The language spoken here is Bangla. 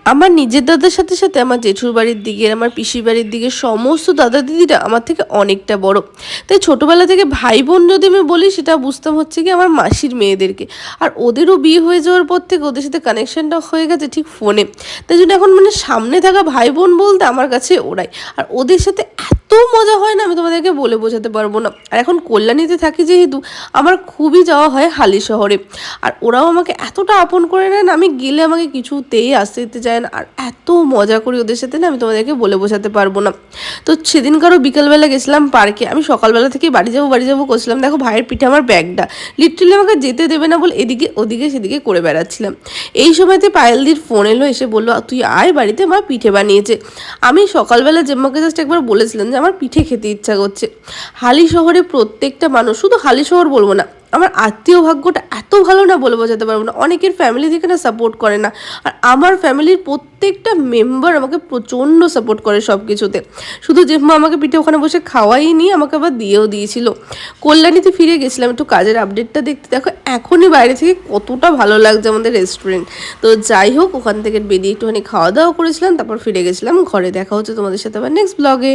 আমার নিজের দাদার সাথে সাথে আমার জেঠুর বাড়ির দিকের, আমার পিসির বাড়ির দিকের সমস্ত দাদা দিদিরা আমার থেকে অনেকটা বড়। তাই ছোটোবেলা থেকে ভাই বোন যদি আমি বলি সেটা বুঝতাম হচ্ছে কি আমার মাসির মেয়েদেরকে। আর ওদেরও বিয়ে হয়ে যাওয়ার পর থেকে ওদের সাথে কানেকশানটা হয়ে গেছে ঠিক ফোনে। তাই জন্য এখন মানে সামনে থাকা ভাই বোন বলতে আমার কাছে ওরাই। আর ওদের সাথে এত মজা হয় না, আমি তোমাদেরকে বলে বোঝাতে পারবো না। আর এখন কল্যাণীতে থাকি যেহেতু আমার খুবই যাওয়া হয় হালি শহরে। আর ওরাও আমাকে এতটা আপন করে নেন, আমি গেলে আমাকে কিছুতেই আসতে দিতে চায় না। আর এত মজা করি ওদের সাথে না, আমি তোমাদেরকে বলে বোঝাতে পারবো না। তো সেদিনকারও বিকালবেলা গেছিলাম পার্কে। আমি সকালবেলা থেকে বাড়ি যাবো করছিলাম, দেখো ভাইয়ের পিঠে আমার ব্যাগটা লিটারালি আমাকে যেতে দেবে না বলে এদিকে ওদিকে সেদিকে করে বেড়াচ্ছিলাম। এই সময়তে পায়েলদির ফোন এলো, এসে বললো তুই আয় বাড়িতে, মা পিঠে বানিয়েছে। আমি সকালবেলা জেম্মাকে জাস্ট একবার বলেছিলাম যে আমার পিঠে খেতে ইচ্ছা করছে। হালি শহরে প্রত্যেকটা মানুষ, শুধু হালি শহর বলবো না, আমার আত্মীয় ভাগ্যটা এত ভালো না বলে বোঝাতে পারবো না। অনেকের ফ্যামিলি থেকে না সাপোর্ট করে না, আর আমার ফ্যামিলির প্রত্যেকটা মেম্বার আমাকে প্রচণ্ড সাপোর্ট করে সব কিছুতে। শুধু জেম্মা আমাকে পিঠে ওখানে বসে খাওয়াই নিয়ে আমাকে আবার দিয়েও দিয়েছিল। কল্যাণীতে ফিরে গেছিলাম একটু কাজের আপডেটটা দেখতে, দেখো এখনই বাইরে থেকে কতটা ভালো লাগছে আমাদের রেস্টুরেন্ট। তো যাই হোক, ওখান থেকে বেরিয়ে একটুখানি খাওয়া দাওয়া করেছিলাম, তারপর ফিরে গেছিলাম ঘরে। দেখা হচ্ছে তোমাদের সাথে আবার নেক্সট ব্লগে।